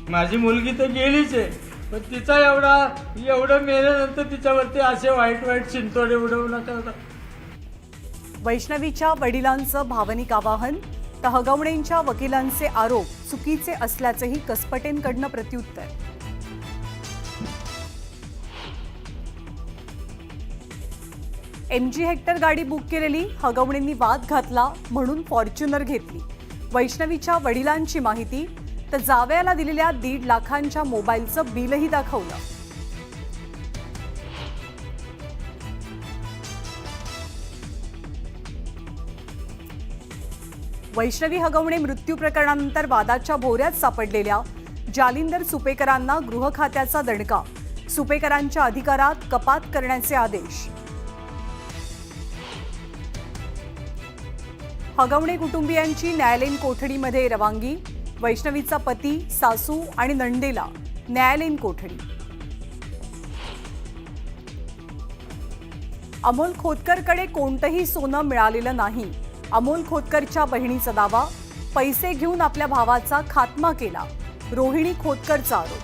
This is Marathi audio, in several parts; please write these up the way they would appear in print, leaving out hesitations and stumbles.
माझी मुलगी तर गेलीच आहे, पण तिचा एवढं मेल्यानंतर तिच्यावरती असे वाईट चिंतोडे उडवू नका. वैष्णवीच्या वडिलांचं भावनिक आवाहन, तर हगवणेंच्या वकिलांचे आरोप चुकीचे असल्याचंही कसपटेंकडनं प्रत्युत्तर. MG हेक्टर गाडी बुक केलेली, हगवणेंनी वाद घातला म्हणून फॉर्च्युनर घेतली. वैष्णवीच्या वडिलांची माहिती, तर जावयाला दिलेल्या 1.5 लाखांच्या मोबाईलचं बिलही दाखवलं. वैष्णवी हगवणे मृत्यू प्रकरणानंतर वादाच्या भोवऱ्यात सापडलेल्या जालिंदर सुपेकरांना गृह खात्याचा दणका, सुपेकरांच्या अधिकारात कपात करण्याचे आदेश. हगवणे कुटुंबियांची न्यायालयीन कोठडीमध्ये रवानगी, वैष्णवीचा पती, सासू आणि नंदेला न्यायालयीन कोठडी. अमोल खोतकरकडे कोणतंही सोनं मिळालेलं नाही, अमोल खोतकरच्या बहिणीचा दावा. पैसे घेऊन आपल्या भावाचा खात्मा केला, रोहिणी खोतकरचा आरोप.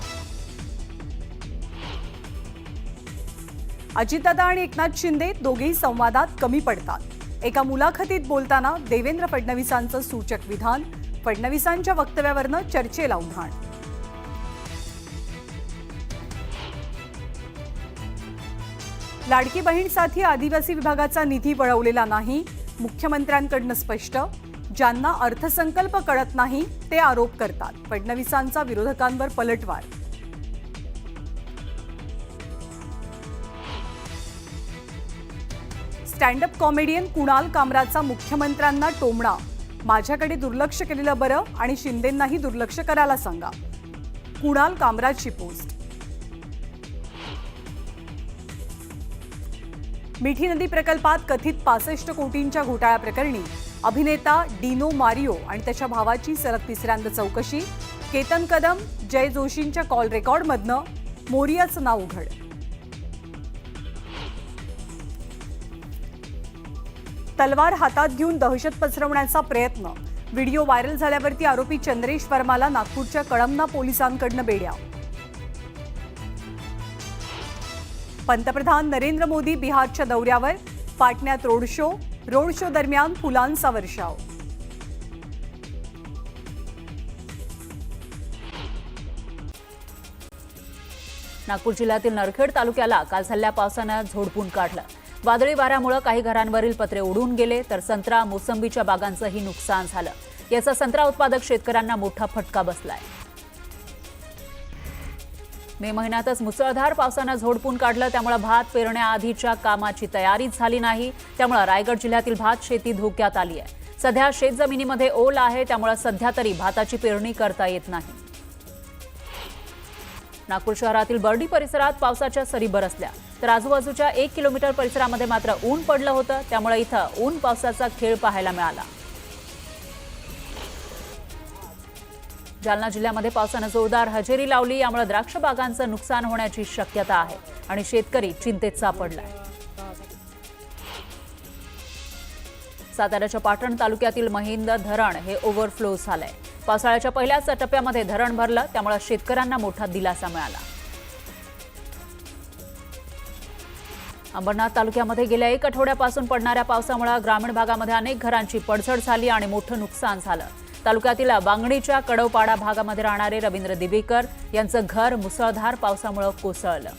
अजितदादा आणि एकनाथ शिंदे दोघेही संवादात कमी पडतात. एका मुलाखतीत बोलताना देवेंद्र फडणवीसांचं सूचक विधान, फडणवीसांच्या वक्तव्यावरनं चर्चेला उधाण. लाडकी बहीणसाठी आदिवासी विभागाचा निधी वळवलेला नाही, मुख्यमंत्र्यांकडनं स्पष्ट. ज्यांना अर्थसंकल्प कळत नाही ते आरोप करतात, फडणवीसांचा विरोधकांवर पलटवार. स्टँडअप कॉमेडियन कुणाल कामराचा मुख्यमंत्र्यांना टोमणा, माझ्याकडे दुर्लक्ष केलेलं बरं आणि शिंदेंनाही दुर्लक्ष करायला सांगा. कुणाल कामराची पोस्ट. मिठी नदी प्रकल्पात कथित 65 कोटींच्या घोटाळ्याप्रकरणी अभिनेता डिनो मारियो आणि त्याच्या भावाची सलग तिसऱ्यांदा चौकशी. केतन कदम, जय जोशींच्या कॉल रेकॉर्डमधनं मोरियाचं नाव उघड. तलवार हातात घेऊन दहशत पसरवण्याचा प्रयत्न, व्हिडिओ व्हायरल झाल्यावरती आरोपी चंद्रेश वर्माला नागपूरच्या कळमना पोलिसांकडनं बेड्या. पंतप्रधान नरेंद्र मोदी बिहारच्या दौऱ्यावर, पाटण्यात रोड शो दरम्यान फुलांचा वर्षाव. नागपूर जिल्ह्यातील नरखेड तालुक्याला काल झालेल्या पावसानं झोडपून काढलं. वादळी वाऱ्यामुळे काही घरांवरील पत्रे उडून गेले, तर संत्रा मोसंबीच्या बागांचंही नुकसान झालं. याचा संत्रा उत्पादक शेतकऱ्यांना मोठा फटका बसलाय. मे महिन्यातच मुसळधार पावसानं झोडपून काढलं, त्यामुळे भात पेरण्याआधीच्या कामाची तयारी झाली नाही. त्यामुळे रायगड जिल्ह्यातील भात शेती धोक्यात आली आहे. सध्या शेतजमिनीमध्ये ओल आहे, त्यामुळे सध्या तरी भाताची पेरणी करता येत नाही. नागपूर शहरातील बर्डी परिसरात पावसाच्या सरी बरसल्या, तर आजूबाजूच्या 1 किलोमीटर परिसरामध्ये मात्र ऊन पडलं होतं. त्यामुळे इथं ऊन पावसाचा खेळ पाहायला मिळाला. जालना जिल्ह्यामध्ये पावसानं जोरदार हजेरी लावली, यामुळे द्राक्ष बागांचं नुकसान होण्याची शक्यता आहे आणि शेतकरी चिंतेत सापडलाय. साताऱ्याच्या पाटण तालुक्यातील महिंद धरण हे ओव्हरफ्लो झालंय. पावसाळ्याच्या पहिल्याच टप्प्यामध्ये धरण भरलं, त्यामुळे शेतकऱ्यांना मोठा दिलासा मिळाला. अंबरनाथ तालुक्यामध्ये गेल्या 1 आठवड्यापासून पडणाऱ्या पावसामुळे ग्रामीण भागामध्ये अनेक घरांची पडझड झाली आणि मोठं नुकसान झालं. तालुक्यातील बांगणीच्या कडवपाडा भागामध्ये राहणारे रवींद्र दिबेकर यांचं घर मुसळधार पावसामुळे कोसळलं.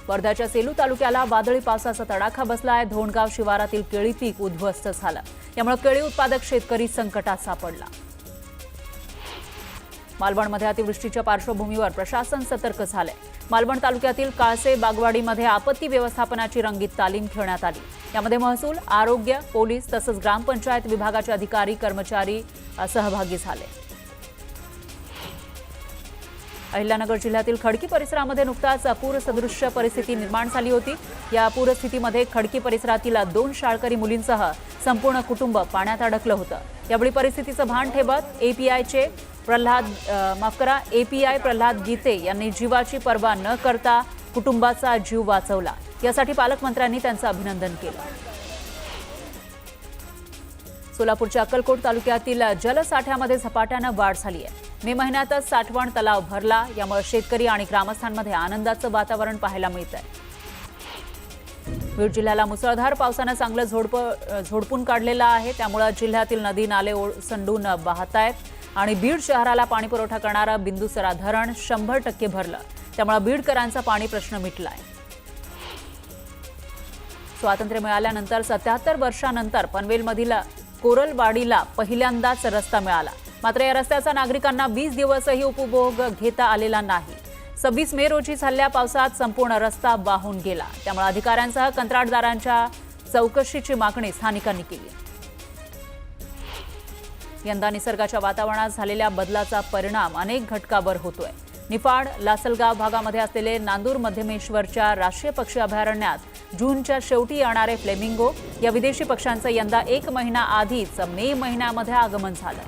वर्ध्याच्या सेलू तालुक्याला वादळी पावसाचा तडाखा बसलाय. धोंडगाव शिवारातील केळी पीक उद्ध्वस्त झालं, यामुळे केळी उत्पादक शेतकरी संकटात सापडला. मालवणमध्ये अतिवृष्टीच्या पार्श्वभूमीवर प्रशासन सतर्क झालंय. मालवण तालुक्यातील काळसे बागवाडीमध्ये आपत्ती व्यवस्थापनाची रंगीत तालीम घेण्यात आली. यामध्ये महसूल, आरोग्य, पोलीस तसंच ग्रामपंचायत विभागाचे अधिकारी कर्मचारी सहभागी झाले. अहिल्यानगर जिल्ह्यातील खडकी परिसरामध्ये नुकताच पूरसदृश्य परिस्थिती निर्माण झाली होती. या पूरस्थितीमध्ये खडकी परिसरातील 2 शाळकरी मुलींसह संपूर्ण कुटुंब पाण्यात अडकलं होतं. यावेळी परिस्थितीचं भान ठेवत एपीआय प्रल्हाद गीते यांनी जीवाची पर्वा न करता कुटुंबाचा जीव वाचवला. यासाठी पालकमंत्र्यांनी त्यांचं अभिनंदन केलं. सोलापूरच्या अक्कलकोट तालुक्यातील जलसाठ्यामध्ये झपाट्यानं वाढ झाली आहे. मे महिन्यातच साठवण तलाव भरला, यामुळे शेतकरी आणि ग्रामस्थांमध्ये आनंदाचं वातावरण पाहायला मिळतंय. बीड जिल्ह्याला मुसळधार पावसानं चांगलं झोडपून काढलेलं आहे. त्यामुळे जिल्ह्यातील नदी नाले ओसंडून वाहत आहेत आणि बीड शहराला पाणी पुरवठा करणारं बिंदुसरा धरण 100% भरलं. त्यामुळे बीडकरांचा पाणी प्रश्न मिटलाय. स्वातंत्र्य मिळाल्यानंतर 77 वर्षांनंतर पनवेलमधील कोरलवाडीला पहिल्यांदाच रस्ता मिळाला. मात्र या रस्त्याचा नागरिकांना 20 दिवसही उपभोग घेता आलेला नाही. 26 मे रोजी झालेल्या पावसात संपूर्ण रस्ता वाहून गेला. त्यामुळे अधिकाऱ्यांसह कंत्राटदारांच्या चौकशीची मागणी स्थानिकांनी केली. यंदा निसर्गाच्या वातावरणात झालेल्या बदलाचा परिणाम अनेक घटकांवर होतोय. निफाड लासलगाव भागामध्ये असलेले नांदूर मध्यमेश्वरच्या राष्ट्रीय पक्षी अभयारण्यात जूनच्या शेवटी येणारे फ्लेमिंगो या विदेशी पक्ष्यांचं यंदा 1 महिना आधीच मे महिन्यामध्ये आगमन झालं.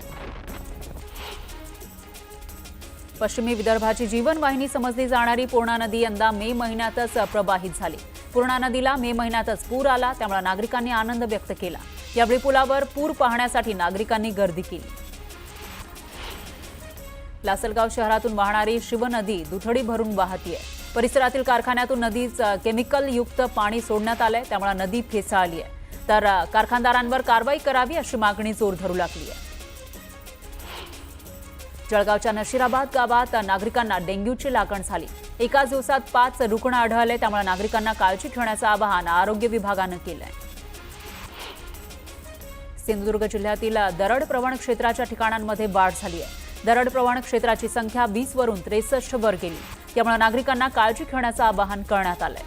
पश्चिमी विदर्भाची जीवनवाहिनी समजली जाणारी पूर्णा नदी यंदा मे महिन्यातच प्रवाहित झाली. पूर्णा नदीला मे महिन्यातच पूर आला. त्यामुळे नागरिकांनी आनंद व्यक्त केला. यावेळी पुलावर पूर पाहण्यासाठी नागरिकांनी गर्दी केली. लासलगाव शहरातून वाहणारी शिवनदी दुथडी भरून वाहतीये. परिसरातील कारखान्यातून नदीत केमिकल युक्त पाणी सोडण्यात आलंय. त्यामुळे नदी फेसाळली आहे. तर कारखानदारांवर कारवाई करावी अशी मागणी जोर धरू लागली आहे. जळगावच्या नशिराबाद गावात नागरिकांना डेंग्यूची लागण झाली. एकाच दिवसात 5 रुग्ण आढळले. त्यामुळे नागरिकांना काळजी घेण्याचं आवाहन आरोग्य विभागानं केलंय. सिंधुदुर्ग जिल्ह्यातील दरड प्रवण क्षेत्राच्या ठिकाणांमध्ये वाढ झाली आहे. दरड प्रवण क्षेत्राची संख्या 20 वरून 63 वर गेली. त्यामुळे नागरिकांना काळजी घेण्याचं आवाहन करण्यात आलंय.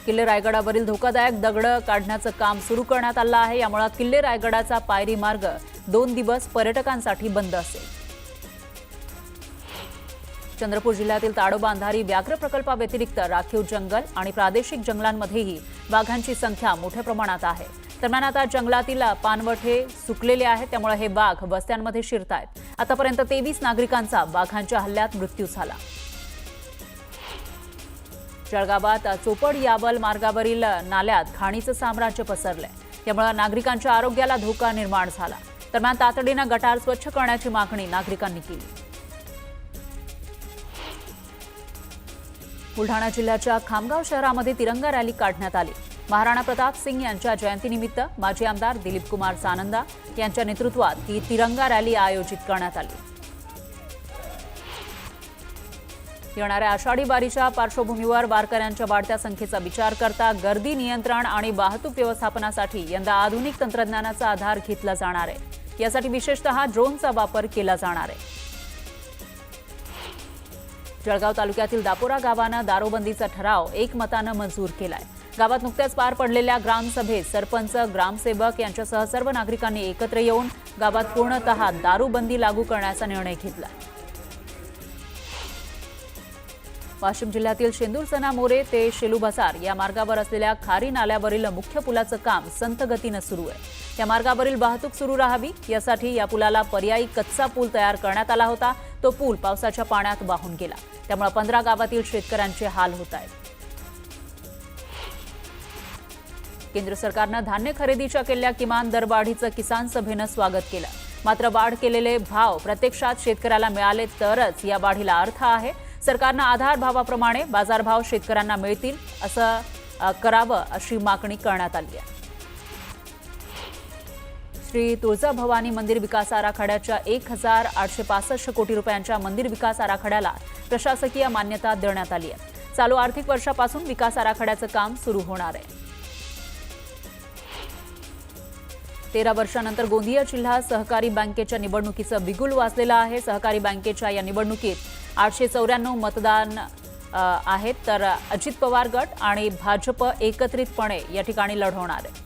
किल्ले रायगडावरील धोकादायक दगड काढण्याचं काम सुरू करण्यात आलं आहे. यामुळे किल्ले रायगडाचा पायरी मार्ग 2 दिवस पर्यटकांसाठी बंद असेल. चंद्रपूर जिल्ह्यातील ताडोबा अंधारी व्याघ्र प्रकल्पाव्यतिरिक्त राखीव जंगल आणि प्रादेशिक जंगलांमध्येही वाघांची संख्या मोठ्या प्रमाणात आहे. दरम्यान आता जंगलातील पानवठे सुकलेले आहेत. त्यामुळे हे वाघ वस्त्यांमध्ये शिरतायत. आतापर्यंत 23 नागरिकांचा वाघांच्या हल्ल्यात मृत्यू झाला. जळगावात चोपड यावल मार्गावरील नाल्यात घाणीचं साम्राज्य पसरलंय. त्यामुळे नागरिकांच्या आरोग्याला धोका निर्माण झाला. दरम्यान तातडीनं गटार स्वच्छ करण्याची मागणी नागरिकांनी केली. बुलढाणा जिल्ह्याच्या खामगाव शहरामध्ये तिरंगा रॅली काढण्यात आली. महाराणा प्रताप सिंग यांच्या जयंतीनिमित्त माजी आमदार दिलीप कुमार सानंदा यांच्या नेतृत्वात ही तिरंगा रॅली आयोजित करण्यात आली. येणाऱ्या आषाढी वारीच्या पार्श्वभूमीवर वारकऱ्यांच्या वाढत्या संख्येचा विचार करता गर्दी नियंत्रण आणि वाहतूक व्यवस्थापनासाठी यंदा आधुनिक तंत्रज्ञानाचा आधार घेतला जाणार आहे. यासाठी विशेषतः ड्रोनचा वापर केला जाणार आहे. जळगाव तालुक्यातील दापोरा गावानं दारूबंदीचा ठराव एकमतानं मंजूर केलाय. गावात नुकत्याच पार पडलेल्या ग्रामसभेत सरपंच, ग्रामसेवक यांच्यासह सर्व नागरिकांनी एकत्र येऊन गावात पूर्णतः दारूबंदी लागू करण्याचा निर्णय घेतला. वाशिम जिल्ह्यातील शेंदूर मोरे ते शेलू बसार या मार्गावर असलेल्या खारी नाल्यावरील मुख्य पुलाचं काम संथ गतीनं सुरू आहे. या मार्गावरील वाहतूक सुरू राहावी यासाठी या पुलाला पर्यायी कच्चा पूल तयार करण्यात आला होता. तो पूल पावसाच्या पाण्यात वाहून गेला. त्यामुळे 15 गावातील शेतकऱ्यांचे हाल होत आहेत. केंद्र सरकारनं धान्य खरेदीच्या केलेल्या किमान दरवाढीचं किसान सभेनं स्वागत केलं. मात्र वाढ केलेले भाव प्रत्यक्षात शेतकऱ्याला मिळाले तरच या वाढीला अर्थ आहे. सरकारनं आधार भावाप्रमाणे बाजारभाव शेतकऱ्यांना मिळतील असं करावं अशी मागणी करण्यात आली आहे. श्री तुळजाभवानी मंदिर विकास आराखड्याच्या 1865 कोटी रुपयांच्या मंदिर विकास आराखड्याला प्रशासकीय मान्यता देण्यात आली आहे. चालू आर्थिक वर्षापासून विकास आराखड्याचं काम सुरू होणार आहे. 13 वर्षांनंतर गोंदिया जिल्हा सहकारी बँकेच्या निवडणुकीचं बिगुल वाजलेलं आहे. सहकारी बँकेच्या या निवडणुकीत 894 मतदान आहेत. तर अजित पवार गट आणि भाजप एकत्रितपणे या ठिकाणी लढवणार आहे.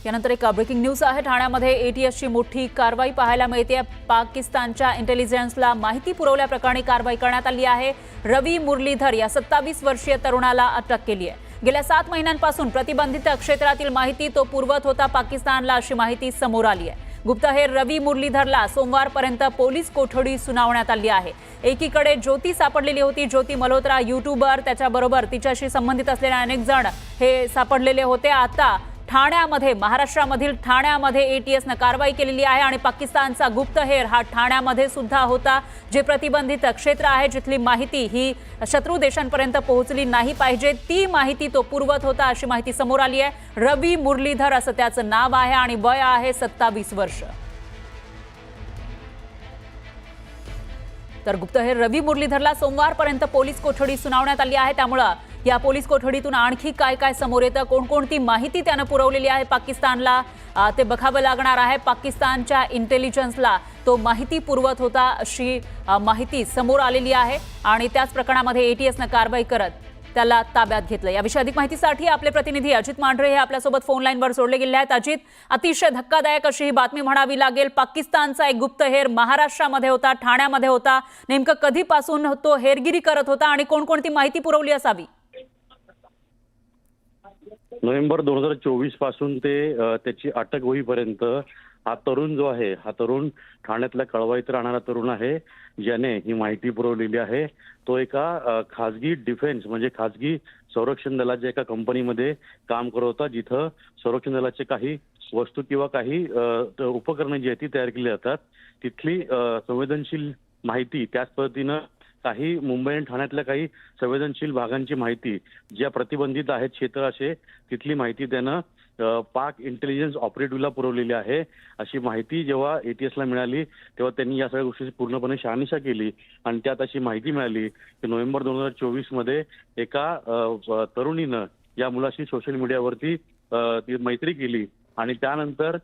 यानंतर एक ब्रेकिंग न्यूज आहे. ठाण्यामध्ये एटीएसची मोठी कारवाई पाहायला मिळते. पाकिस्तानच्या इंटेलिजन्सला माहिती पुरवल्याप्रकरणी कारवाई करण्यात आली आहे. रवी मुरलीधर या 27 वर्षीय तरुणाला अटक केली आहे. गेल्या 7 महिन्यांपासून प्रतिबंधित क्षेत्रातील माहिती तो पुरवत होता पाकिस्तानला अशी माहिती समोर आली आहे. गुप्तहेर रवी मुरलीधरला सोमवारपर्यंत पोलीस कोठडी सुनावण्यात आली आहे. एकीकडे ज्योती सापडलेली होती. ज्योती मल्होत्रा युट्यूबर, त्याच्याबरोबर तिच्याशी संबंधित असलेले अनेक जण हे सापडलेले होते. आता ठाण्यामध्ये, महाराष्ट्रामधील ठाण्यामध्ये एटीएसनं कारवाई केलेली आहे आणि पाकिस्तानचा गुप्तहेर हा ठाण्यामध्ये सुद्धा होता. जे प्रतिबंधित क्षेत्र आहे, जिथली माहिती ही शत्रू देशांपर्यंत पोहोचली नाही पाहिजे, ती माहिती तो पुरवत होता, अशी माहिती समोर आली आहे. रवी मुरलीधर असं त्याचं नाव आहे आणि वय आहे 27 वर्ष. तर गुप्तहेर रवी मुरलीधरला सोमवारपर्यंत पोलीस कोठडी सुनावण्यात आली आहे. त्यामुळं या पोलीस कोठडीतून आणखी काय काय समोर येतं, कोणकोणती माहिती त्यानं पुरवलेली आहे पाकिस्तानला, ते बघावं लागणार आहे. पाकिस्तानच्या इंटेलिजन्सला तो माहिती पुरवत होता अशी माहिती समोर आलेली आहे आणि त्याच प्रकरणामध्ये एटीएसनं कारवाई करत त्याला ताब्यात घेतलं. याविषयी अधिक माहितीसाठी आपले प्रतिनिधी अजित मांढरे हे आपल्यासोबत फोन लाईनवर जोडले गेले आहेत. अजित, अतिशय धक्कादायक अशी ही बातमी म्हणावी लागेल. पाकिस्तानचा एक गुप्तहेर महाराष्ट्रामध्ये होता, ठाण्यामध्ये होता. नेमकं कधीपासून तो हेरगिरी करत होता आणि कोणकोणती माहिती पुरवली असावी? नोव्हेंबर 2024 पासून त्याची अटक होईपर्यंत हा तरुण जो आहे, हा तरुण ठाण्यातल्या कळवा इथं राहणारा तरुण आहे, ज्याने ही माहिती पुरवलेली आहे. तो एका खासगी डिफेन्स म्हणजे खासगी संरक्षण दलाच्या एका कंपनीमध्ये काम करत होता, जिथं संरक्षण दलाचे काही वस्तू किंवा काही उपकरणं जी आहेत ती तयार केली जातात. तिथली संवेदनशील माहिती, त्याच पद्धतीनं काही मुंबई आणि ठाण्यातल्या काही संवेदनशील भागांची माहिती, ज्या प्रतिबंधित आहेत क्षेत्र असे, तिथली माहिती त्यानं पाक इंटेलिजन्स ऑपरेटिव्हला पुरवलेली आहे. अशी माहिती जेव्हा एटीएसला मिळाली तेव्हा त्यांनी या सगळ्या गोष्टीची पूर्णपणे शहानिशा केली आणि त्यात अशी माहिती मिळाली की नोव्हेंबर 2024 मध्ये एका तरुणीनं या मुलाशी सोशल मीडियावरती ती मैत्री केली आणि त्यानंतर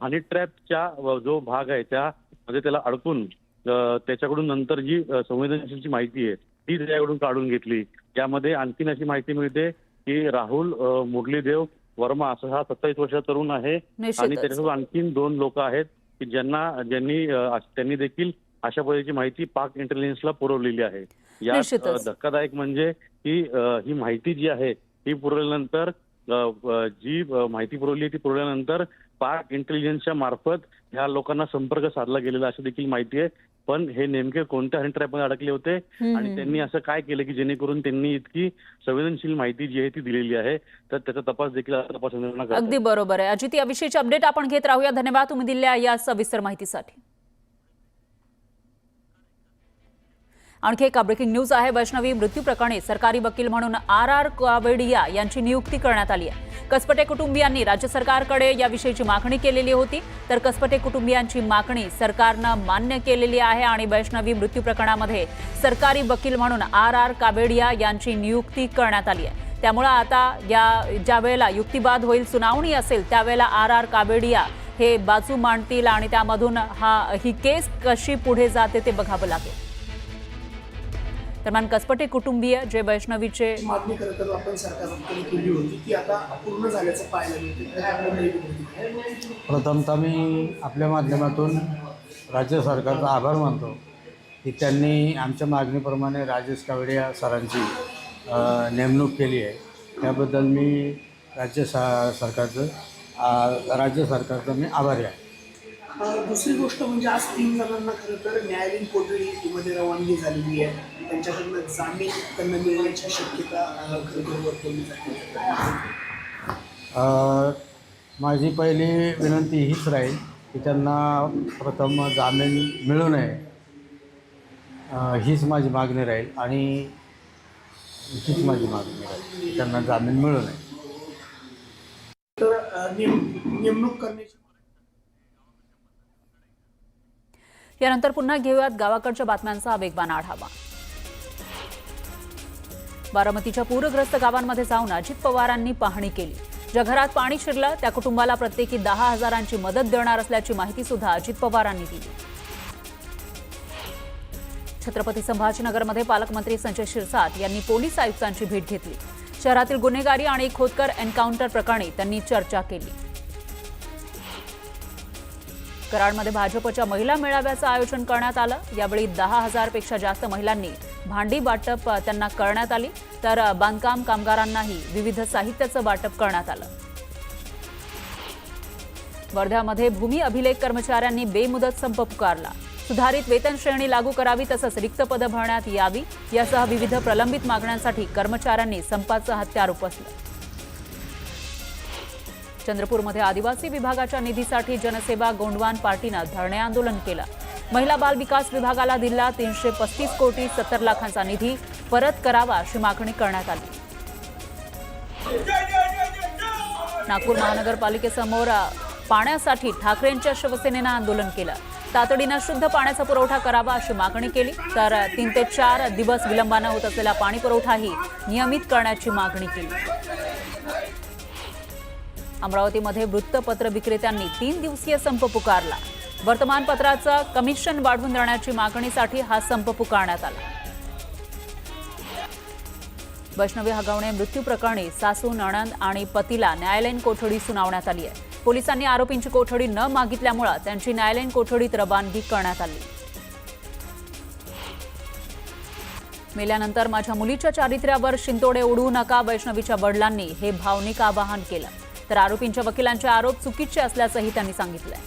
हनी ट्रॅपच्या जो भाग आहे त्यामध्ये त्याला अडकून त्याच्याकडून नंतर जी संवेदनशीलची माहिती आहे ती त्याच्याकडून काढून घेतली. त्यामध्ये आणखीन अशी माहिती मिळते की राहुल मुरलीदेव वर्मा असं हा 27 वर्षाचा तरुण आहे आणि त्याच्यासोबत आणखीन 2 लोक आहेत की त्यांनी देखील अशा पद्धतीची माहिती पाक इंटेलिजन्सला पुरवलेली आहे. यात धक्कादायक म्हणजे की ही माहिती जी आहे ही पुरवल्यानंतर जी माहिती पुरवली ती पुरवल्यानंतर पाक इंटेलिजन्सच्या मार्फत ह्या लोकांना संपर्क साधला गेलेला अशी देखील माहिती आहे. पण हे नेमके कोणत्या हनी ट्रॅपमध्ये अडकले होते आणि त्यांनी असं काय केलं की जेणेकरून त्यांनी इतकी संवेदनशील माहिती जी आहे ती दिलेली आहे, तर त्याचा तपास देखील तपास यंत्रणा करते. अगदी बरोबर आहे अजित, याविषयीची अपडेट आपण घेत राहूया. धन्यवाद तुम्ही दिलेल्या या सविस्तर माहितीसाठी. आणखी एक ब्रेकिंग न्यूज आहे. वैष्णवी मृत्यू प्रकरणी सरकारी वकील म्हणून RR कावेडिया यांची नियुक्ती करण्यात आली आहे. कसपटे कुटुंबियांनी राज्य सरकारकडे याविषयीची मागणी केलेली होती, तर कसपटे कुटुंबियांची मागणी सरकारनं मान्य केलेली आहे आणि वैष्णवी मृत्यू प्रकरणामध्ये सरकारी वकील म्हणून RR कावेडिया यांची नियुक्ती करण्यात आली आहे. त्यामुळे आता ज्या वेळेला युक्तिवाद होईल, सुनावणी असेल, त्यावेळेला RR कावेडिया हे बाजू मांडतील आणि त्यामधून ही केस कशी पुढे जाते ते बघावं लागेल. दरम्यान कसपटे कुटुंबीय जे वैष्णवीचे मागणी करत आपण सरकारकडे केली होती ती आता पूर्ण झाल्याचं पाहायला मिळते. प्रथमतः मी आपल्या माध्यमातून राज्य सरकारचा आभार मानतो की त्यांनी आमच्या मागणीप्रमाणे राजेश कावेडिया सरांची नेमणूक केली आहे. त्याबद्दल मी राज्य सरकारचा मी आभारी आहे. दुसरी गोष्ट म्हणजे आज 3 जणांना खरं तर न्यायालयीन कोठडीमध्ये रवानगी झालेली आहे. त्यांच्याकडनं जामीन त्यांना मिळण्याची शक्यता वर्तवली जाते. माझी पहिली विनंती हीच राहील की त्यांना प्रथम जामीन मिळू नये, हीच माझी मागणी राहील आणि हीच माझी मागणी राहील, त्यांना जामीन मिळू नये. तर नेमणूक करण्याची. यानंतर पुन्हा घेऊयात गावाकडच्या बातम्यांचा वेगवान आढावा. बारामतीच्या पूरग्रस्त गावांमध्ये जाऊन अजित पवारांनी पाहणी केली. ज्या घरात पाणी शिरलं त्या कुटुंबाला प्रत्येकी 10,000ची मदत देणार असल्याची माहिती सुद्धा अजित पवारांनी दिली. छत्रपती संभाजीनगरमध्ये पालकमंत्री संजय शिरसाट यांनी पोलीस आयुक्तांची भेट घेतली. शहरातील गुन्हेगारी आणि खोतकर एन्काउंटर प्रकरणी त्यांनी चर्चा केली. कराडमध्ये भाजपच्या महिला मेळाव्याचं आयोजन करण्यात आलं. यावेळी 10,000 पेक्षा जास्त महिलांनी भांडी वाटप त्यांना करण्यात आली, तर बांधकाम कामगारांनाही विविध साहित्याचं वाटप करण्यात आलं. वर्ध्यामध्ये भूमी अभिलेख कर्मचाऱ्यांनी बेमुदत संप पुकारला. सुधारित वेतन श्रेणी लागू करावी तसंच रिक्त पदं भरण्यात यावी यासह विविध प्रलंबित मागण्यांसाठी कर्मचाऱ्यांनी संपाचं हत्यार उपसलं. चंद्रपूरमध्ये आदिवासी विभागाच्या निधीसाठी जनसेवा गोंडवान पार्टीनं धरणे आंदोलन केलं. महिला बाल विकास विभागाला दिलेला 335 कोटी 70 लाखांचा निधी परत करावा अशी मागणी करण्यात आली. नागपूर महानगरपालिकेसमोर पाण्यासाठी ठाकरेंच्या शिवसेनेनं आंदोलन केलं. तातडीनं शुद्ध पाण्याचा पुरवठा करावा अशी मागणी केली तर 3 ते 4 दिवस विलंबानं होत असलेला पाणी पुरवठाही नियमित करण्याची मागणी केली. अमरावतीमध्ये वृत्तपत्र विक्रेत्यांनी 3 दिवसीय संप पुकारला. वर्तमानपत्राचं कमिशन वाढवून देण्याची मागणीसाठी हा संप पुकारण्यात आला. वैष्णवी हगवणे मृत्यू प्रकरणी सासू, नणंद आणि पतीला न्यायालयीन कोठडी सुनावण्यात आली आहे. पोलिसांनी आरोपींची कोठडी न मागितल्यामुळे त्यांची न्यायालयीन कोठडीत रवानगी करण्यात आली. मेल्यानंतर माझ्या मुलीच्या चारित्र्यावर शिंतोडे उडवू नका, वैष्णवीच्या वडिलांनी हे भावनिक आवाहन केलं. तर आरोपींच्या वकिलांचे आरोप चुकीचे असल्याचंही त्यांनी सांगितलंय.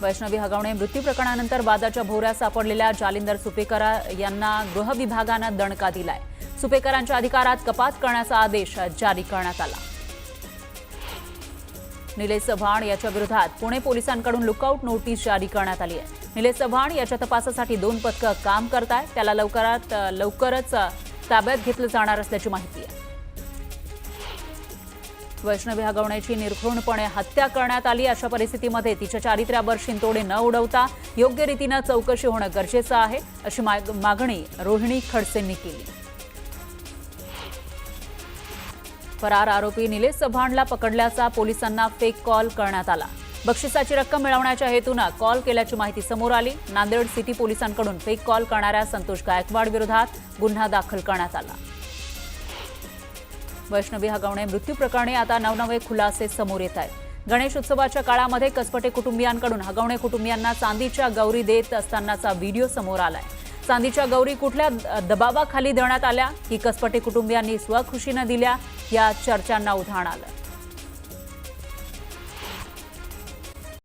वैष्णवी हगवणे मृत्यू प्रकरणानंतर वादाच्या भोवऱ्यात सापडलेल्या जालिंदर सुपेकर यांना गृह विभागानं दणका दिलाय. सुपेकरांच्या अधिकारात कपात करण्याचा आदेश जारी करण्यात आला. निलेश चव्हाण याच्या विरोधात पुणे पोलिसांकडून लुकआउट नोटीस जारी करण्यात आली आहे. निलेश चव्हाण याच्या तपासासाठी 2 पथकं काम करतायत. त्याला लवकरच ताब्यात घेतलं जाणार असल्याची माहिती आहे. वैष्णवी हगवण्याची निर्घृणपणे हत्या करण्यात आली. अशा परिस्थितीमध्ये तिच्या चारित्र्यावर शिंतोडे न उडवता योग्य रीतीनं चौकशी होणं गरजेचं आहे अशी मागणी रोहिणी खडसेंनी केली. फरार आरोपी निलेश चव्हाणला पकडल्याचा पोलिसांना फेक कॉल करण्यात आला. बक्षिसाची रक्कम मिळवण्याच्या हेतूनं कॉल केल्याची माहिती समोर आली. नांदेड सिटी पोलिसांकडून फेक कॉल करणाऱ्या संतोष गायकवाड विरोधात गुन्हा दाखल करण्यात आला. वैष्णवी हगवणे मृत्यू प्रकरणी आता नवनवे खुलासे समोर येत आहेत. गणेश उत्सवाच्या काळामध्ये कसपटे कुटुंबियांकडून हगवणे कुटुंबियांना चांदीच्या गौरी देत असतानाचा व्हिडिओ समोर आलाय. चांदीच्या गौरी कुठल्या दबावाखाली देण्यात आल्या की कसपटे कुटुंबियांनी स्वखुशीनं दिल्या या चर्चांना उधाण आलं.